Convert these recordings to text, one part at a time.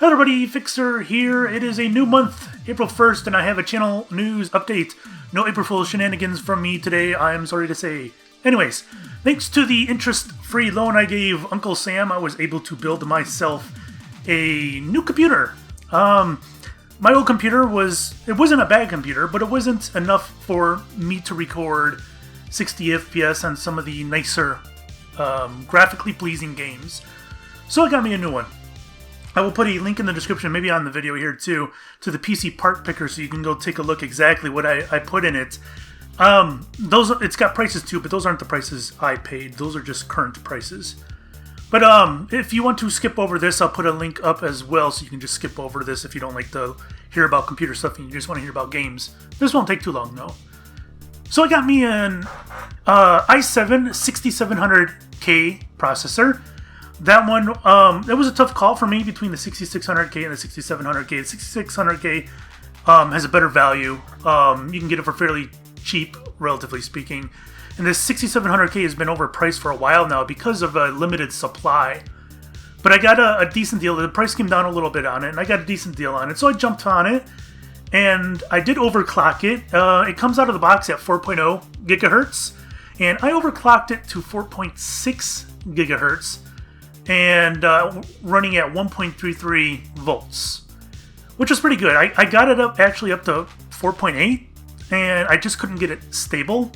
Hello everybody, Fixxxer here. It is a new month, April 1st, and I have a channel news update. No April Fool's shenanigans from me today, I'm sorry to say. Anyways, thanks to the interest-free loan I gave Uncle Sam, I was able to build myself a new computer. My old computer wasn't a bad computer, but it wasn't enough for me to record 60 FPS on some of the nicer, graphically pleasing games. So I got me a new one. I will put a link in the description, maybe on the video here too, to the PC part picker so you can go take a look exactly what I put in it. It's got prices too, but those aren't the prices I paid. Those are just current prices. But if you want to skip over this, I'll put a link up as well so you can just skip over this if you don't like to hear about computer stuff and you just want to hear about games. This won't take too long though. So I got me an i7 6700K processor. That one, it was a tough call for me between the 6600K and the 6700K. The 6600K has a better value. You can get it for fairly cheap, relatively speaking. And the 6700K has been overpriced for a while now because of a limited supply. But I got a decent deal. The price came down a little bit on it, and I got a decent deal on it. So I jumped on it, and I did overclock it. It comes out of the box at 4.0 gigahertz, and I overclocked it to 4.6 gigahertz. And running at 1.33 volts, which was pretty good. I got it actually up to 4.8, and I just couldn't get it stable.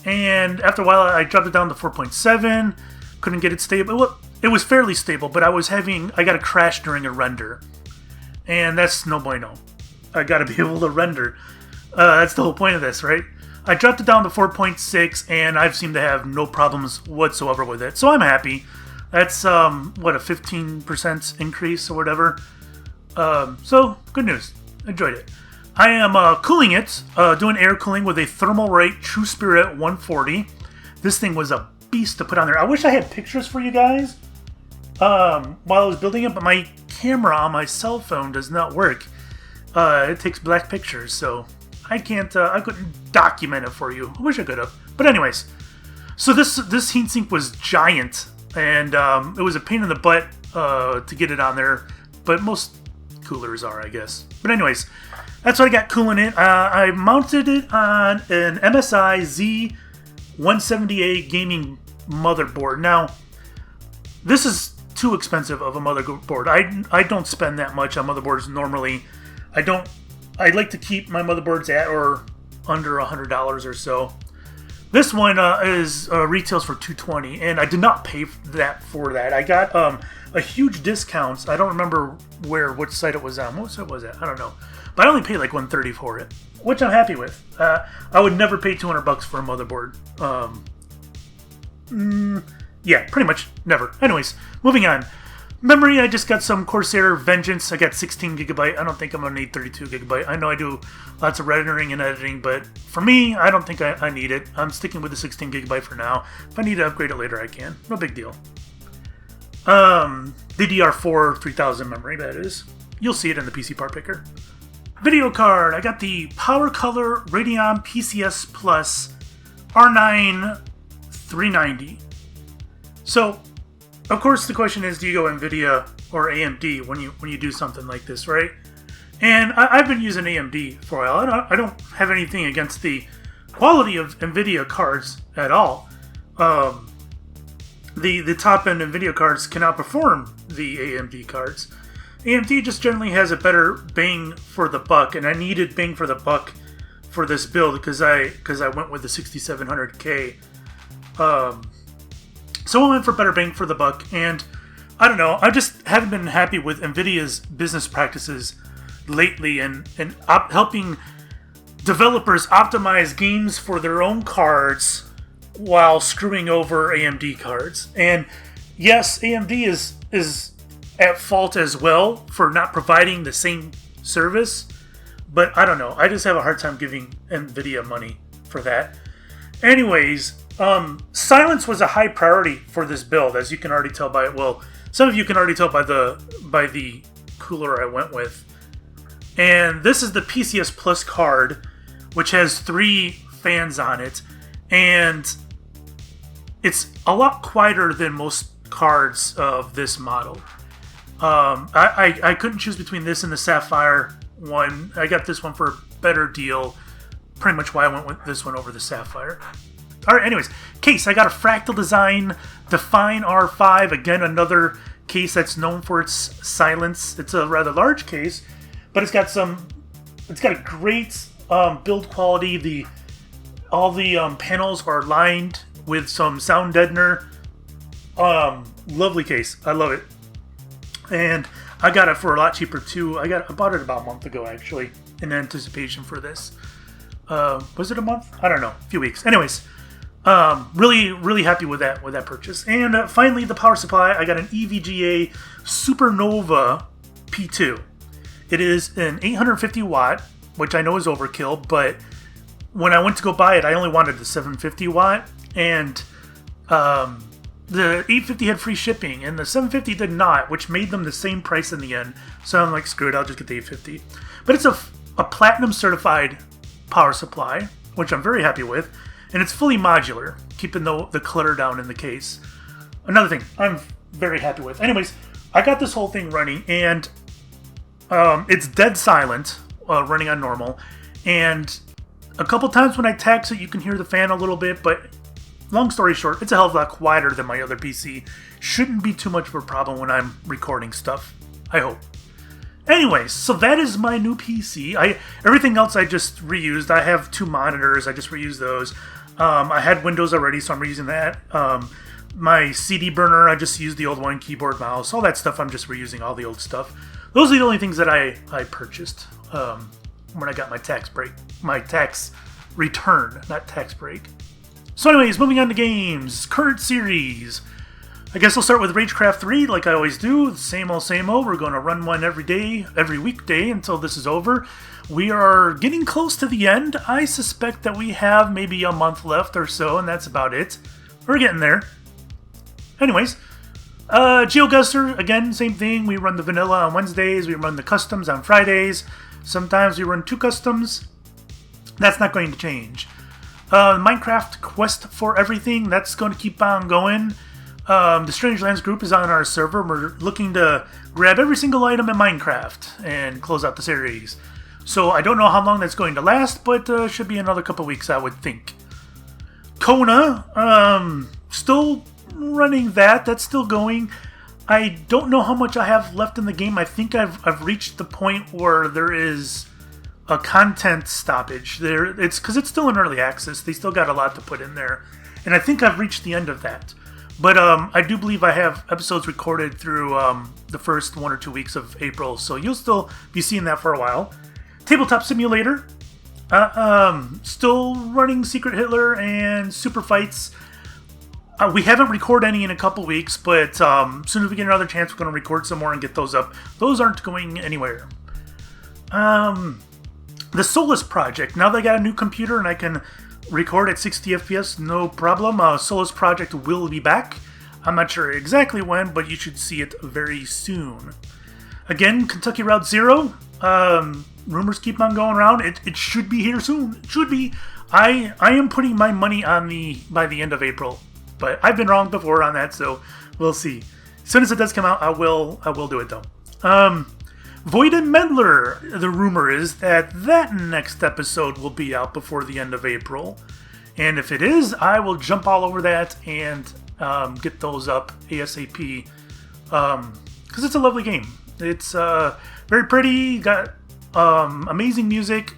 And after a while, I dropped it down to 4.7, couldn't get it stable. Well, it was fairly stable, but I got a crash during a render, and that's no bueno. I got to be able to render. That's the whole point of this, right? I dropped it down to 4.6, and I've seemed to have no problems whatsoever with it, so I'm happy. That's, what, a 15% increase or whatever. So, good news. Enjoyed it. I am cooling it, doing air cooling with a Thermalright True Spirit 140. This thing was a beast to put on there. I wish I had pictures for you guys while I was building it, but my camera on my cell phone does not work. It takes black pictures, so I couldn't document it for you. I wish I could have. But anyways, so this heatsink was giant. And it was a pain in the butt to get it on there, but most coolers are, I guess. But anyways, that's what I got cooling it. I mounted it on an MSI Z178 gaming motherboard. Now, this is too expensive of a motherboard. I don't spend that much on motherboards normally. I like to keep my motherboards at or under $100 or so. This one retails for $220, and I did not pay for that. I got a huge discount. I don't remember which site it was on. What site was that? I don't know. But I only paid like $130 for it, which I'm happy with. I would never pay $200 for a motherboard. Yeah, pretty much never. Anyways, moving on. Memory, I just got some Corsair Vengeance. I got 16 gigabyte. I don't think I'm going to need 32 gigabyte. I know I do lots of rendering and editing, but for me, I don't think I need it. I'm sticking with the 16 gigabyte for now. If I need to upgrade it later, I can. No big deal. DDR4 3000 memory, that is. You'll see it in the PC part picker. Video card. I got the PowerColor Radeon PCS Plus R9 390. So, of course, the question is, do you go NVIDIA or AMD when you do something like this, right? And I've been using AMD for a while. I don't have anything against the quality of NVIDIA cards at all. The top-end NVIDIA cards can outperform the AMD cards. AMD just generally has a better bang for the buck, and I needed bang for the buck for this build because I went with the 6700K. So I went for better bang for the buck, and I don't know, I just haven't been happy with NVIDIA's business practices lately and helping developers optimize games for their own cards while screwing over AMD cards. And yes, AMD is at fault as well for not providing the same service, but I don't know, I just have a hard time giving NVIDIA money for that. Anyways, silence was a high priority for this build, as you can already tell by, well, some of you can already tell by the cooler I went with. And this is the PCS Plus card, which has 3 fans on it, and it's a lot quieter than most cards of this model. I couldn't choose between this and the Sapphire one. I got this one for a better deal. Pretty much why I went with this one over the Sapphire. Alright, anyways. Case, I got a Fractal Design Define R5. Again, another case that's known for its silence. It's a rather large case, but it's got a great build quality. All the panels are lined with some sound deadener. Lovely case. I love it. And I got it for a lot cheaper too. I bought it about a month ago actually, in anticipation for this. Was it a month? I don't know. A few weeks. Anyways, really happy with that purchase. And finally, the power supply. I got an EVGA Supernova P2. It is an 850 watt, which I know is overkill, but when I went to go buy it, I only wanted the 750 watt, and the 850 had free shipping, and the 750 did not, which made them the same price in the end. So I'm like, screw it, I'll just get the 850. But it's a platinum certified power supply, which I'm very happy with, and it's fully modular, keeping the clutter down in the case. Another thing I'm very happy with. Anyways, I got this whole thing running, and it's dead silent, running on normal, and a couple times when I tax it, you can hear the fan a little bit, but long story short, it's a hell of a lot quieter than my other PC. Shouldn't be too much of a problem when I'm recording stuff, I hope. Anyways, so that is my new PC. Everything else I just reused. I have 2 monitors, I just reused those. I had Windows already, so I'm reusing that. My CD burner, I just used the old one, keyboard, mouse, all that stuff, I'm just reusing all the old stuff. Those are the only things that I purchased when I got my tax break. My tax return, not tax break. So anyways, moving on to games. Current series. I guess I'll start with Ragecraft 3, like I always do. Same old, same old. We're going to run one every day, every weekday until this is over. We are getting close to the end. I suspect that we have maybe a month left or so, and that's about it. We're getting there. Anyways, GeoGuessr, again, same thing. We run the vanilla on Wednesdays. We run the customs on Fridays. Sometimes we run 2 customs. That's not going to change. Minecraft Quest for Everything, that's going to keep on going. The Strangelands group is on our server. We're looking to grab every single item in Minecraft and close out the series. So I don't know how long that's going to last, but should be another couple weeks, I would think. Kona, still running that. That's still going. I don't know how much I have left in the game. I think I've reached the point where there is a content stoppage there. It's because it's still in early access. They still got a lot to put in there, and I think I've reached the end of that. But I do believe I have episodes recorded through the first 1 or 2 weeks of April, so you'll still be seeing that for a while. Tabletop Simulator, still running Secret Hitler and Super Fights. We haven't recorded any in a couple weeks, but as soon as we get another chance, we're going to record some more and get those up. Those aren't going anywhere. The Solus project. Now they got a new computer and I can record at 60 FPS, no problem. Solus project will be back. I'm not sure exactly when, but you should see it very soon. Again, Kentucky Route Zero. Rumors keep on going around. It should be here soon. It should be. I am putting my money on by the end of April, but I've been wrong before on that, so we'll see. As soon as it does come out, I will do it though. Void and Meddler, the rumor is that next episode will be out before the end of April. And if it is, I will jump all over that and get those up ASAP. Because it's a lovely game. It's very pretty, got amazing music,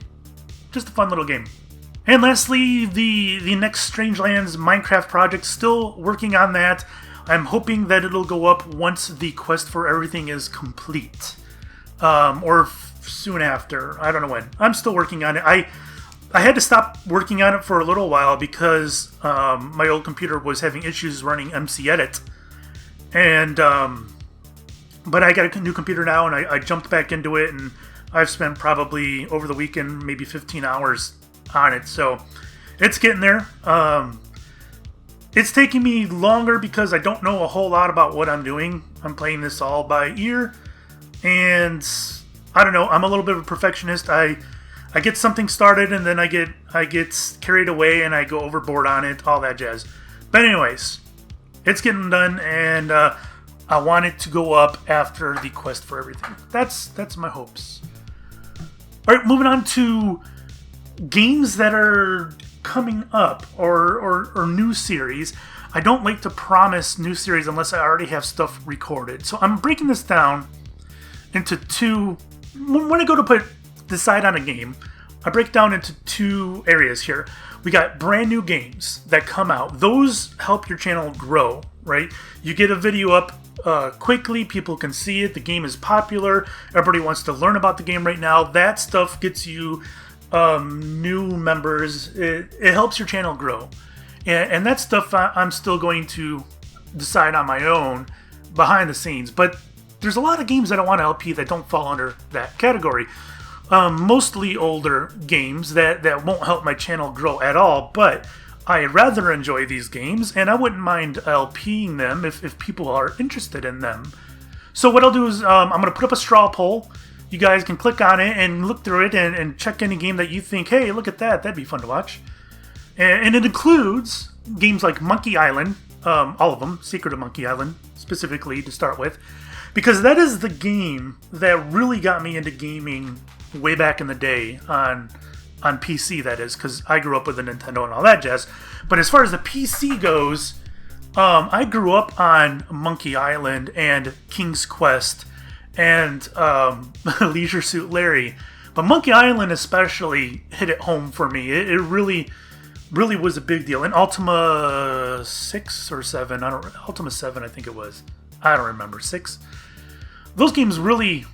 just a fun little game. And lastly, the next Strangelands Minecraft project, still working on that. I'm hoping that it'll go up once the quest for everything is complete. Or soon after. I don't know when. I'm still working on it. I had to stop working on it for a little while because my old computer was having issues running MC Edit. And but I got a new computer now, and I jumped back into it, and I've spent probably over the weekend maybe 15 hours on it. So it's getting there. It's taking me longer because I don't know a whole lot about what I'm doing. I'm playing this all by ear. And I don't know, I'm a little bit of a perfectionist. I get something started and then I get carried away and I go overboard on it, all that jazz. But anyways, it's getting done, and I want it to go up after the quest for everything. That's my hopes. All right, moving on to games that are coming up or new series. I don't like to promise new series unless I already have stuff recorded. So I'm breaking this down into two. When I go to decide on a game, I break down into two areas here. We got brand new games that come out. Those help your channel grow, right? You get a video up quickly, people can see it, the game is popular, everybody wants to learn about the game right now. That stuff gets you new members. It helps your channel grow. And that stuff I'm still going to decide on my own behind the scenes. But there's a lot of games that I want to LP that don't fall under that category. Mostly older games that won't help my channel grow at all, but I rather enjoy these games, and I wouldn't mind LPing them if people are interested in them. So what I'll do is I'm going to put up a straw poll. You guys can click on it and look through it and check any game that you think, hey, look at that, that'd be fun to watch. And it includes games like Monkey Island, all of them, Secret of Monkey Island specifically to start with, because that is the game that really got me into gaming way back in the day on PC, that is, because I grew up with a Nintendo and all that jazz. But as far as the PC goes, I grew up on Monkey Island and King's Quest and Leisure Suit Larry. But Monkey Island especially hit it home for me. It really was a big deal. And Ultima 6 or 7, Ultima 7 I think it was. I don't remember, 6. Those games really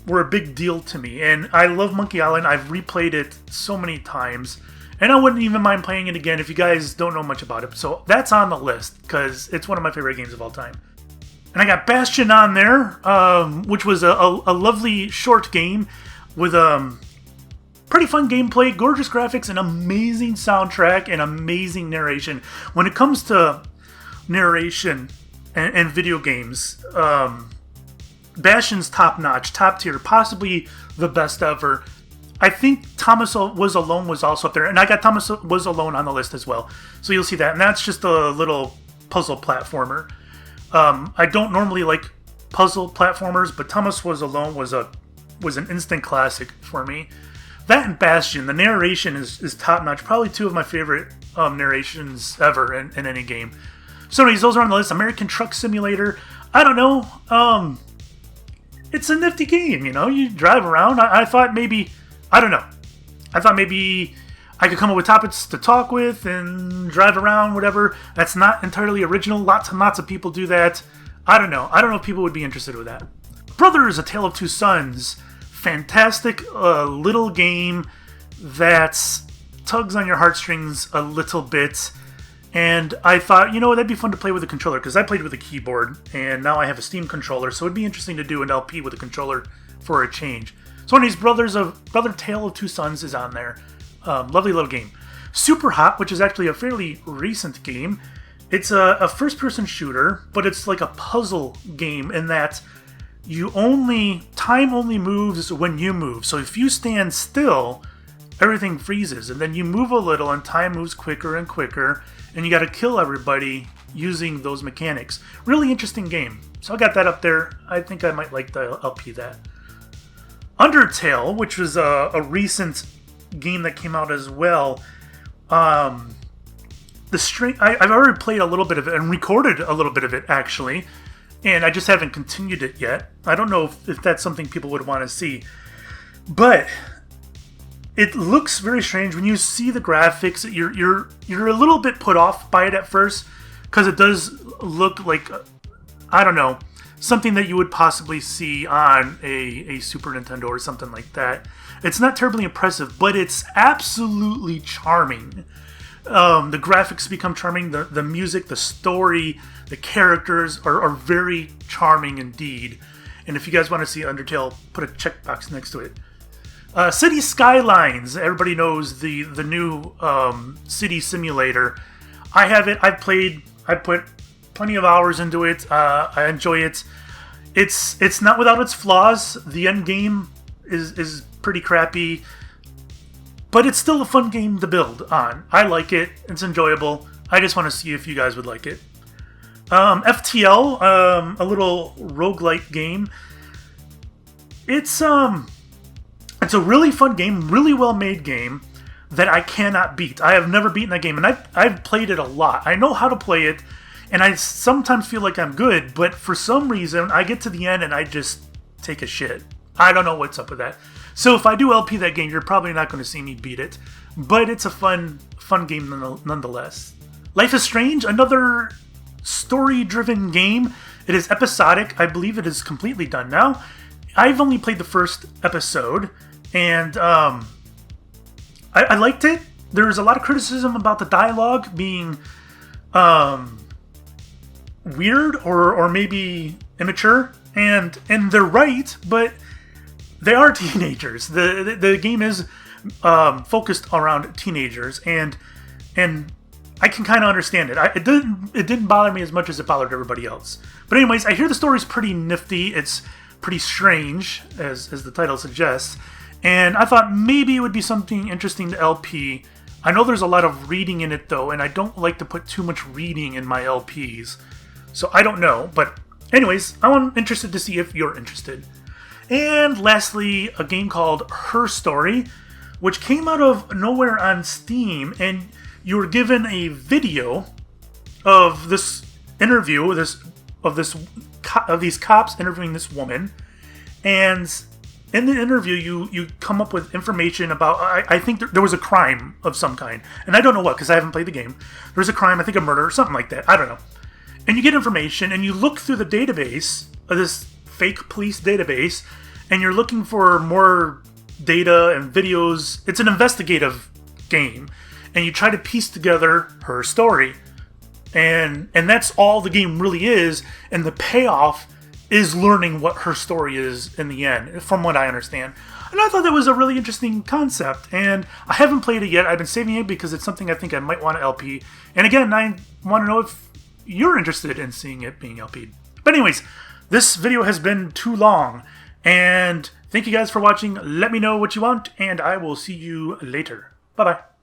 were a big deal to me, and I love Monkey Island. I've replayed it so many times, and I wouldn't even mind playing it again if you guys don't know much about it. So that's on the list, because it's one of my favorite games of all time. And I got Bastion on there, which was a lovely short game with pretty fun gameplay, gorgeous graphics, an amazing soundtrack, and amazing narration. When it comes to narration and video games, Bastion's top-notch, top-tier, possibly the best ever. I think Thomas Was Alone was also up there, and I got Thomas Was Alone on the list as well. So you'll see that, and that's just a little puzzle platformer. I don't normally like puzzle platformers, but Thomas Was Alone was an instant classic for me. That and Bastion, the narration is top-notch. Probably two of my favorite narrations ever in any game. So anyways, those are on the list. American Truck Simulator. I don't know. It's a nifty game, you know? You drive around. I thought maybe... I don't know. I thought maybe I could come up with topics to talk with and drive around, whatever. That's not entirely original. Lots and lots of people do that. I don't know. I don't know if people would be interested with that. Brothers, A Tale of Two Sons. Fantastic little game that tugs on your heartstrings a little bit. And I thought, you know, that'd be fun to play with a controller, because I played with a keyboard, and now I have a Steam controller, so it'd be interesting to do an LP with a controller for a change. So one of these Brother Tale of Two Sons is on there. Lovely little game. Super Hot, which is actually a fairly recent game. It's a first-person shooter, but it's like a puzzle game in that time only moves when you move. So if you stand still, everything freezes, and then you move a little, and time moves quicker and quicker, and you got to kill everybody using those mechanics. Really interesting game. So I got that up there. I think I might like to LP that. Undertale, which was a recent game that came out as well. I've already played a little bit of it and recorded a little bit of it, actually, and I just haven't continued it yet. I don't know if that's something people would want to see, but it looks very strange when you see the graphics. You're a little bit put off by it at first, because it does look like, I don't know, something that you would possibly see on a Super Nintendo or something like that. It's not terribly impressive, but it's absolutely charming. The graphics become charming, the music, the story, the characters are very charming indeed. And if you guys want to see Undertale, put a checkbox next to it. City Skylines, everybody knows the new city simulator. I have it, I've played, I put plenty of hours into it. I enjoy it. It's not without its flaws. The end game is pretty crappy, but it's still a fun game to build on. I like it. It's enjoyable. I just want to see if you guys would like it. FTL, a little roguelike game. It's a really fun game, really well made game that I cannot beat. I have never beaten that game, and I've played it a lot. I know how to play it, and I sometimes feel like I'm good, but for some reason I get to the end and I just take a shit. I don't know what's up with that. So if I do LP that game, you're probably not going to see me beat it, but it's a fun game nonetheless. Life is Strange, another story-driven game. It is episodic. I believe it is completely done now. I've only played the first episode, and I liked it. There's a lot of criticism about the dialogue being weird or maybe immature, and they're right, but they are teenagers. The game is focused around teenagers, and I can kind of understand it. It didn't bother me as much as it bothered everybody else. But anyways, I hear the story's pretty nifty. It's pretty strange, as the title suggests, and I thought maybe it would be something interesting to LP. I know there's a lot of reading in it though, and I don't like to put too much reading in my LPs, so I don't know. But anyways, I'm interested to see if you're interested. And lastly, a game called Her Story, which came out of nowhere on Steam, and you were given a video of this interview, of these cops interviewing this woman, and in the interview you come up with information about, I think there was a crime of some kind, and I don't know what, because I haven't played the game. There was a crime, I think a murder or something like that, I don't know. And you get information, and you look through the database of this fake police database, and you're looking for more data and videos. It's an investigative game, and you try to piece together her story. And that's all the game really is, and the payoff is learning what her story is in the end, from what I understand. And I thought that was a really interesting concept, and I haven't played it yet. I've been saving it because it's something I think I might want to LP. And again, I want to know if you're interested in seeing it being LP'd. But anyways, this video has been too long, and thank you guys for watching. Let me know what you want, and I will see you later. Bye-bye.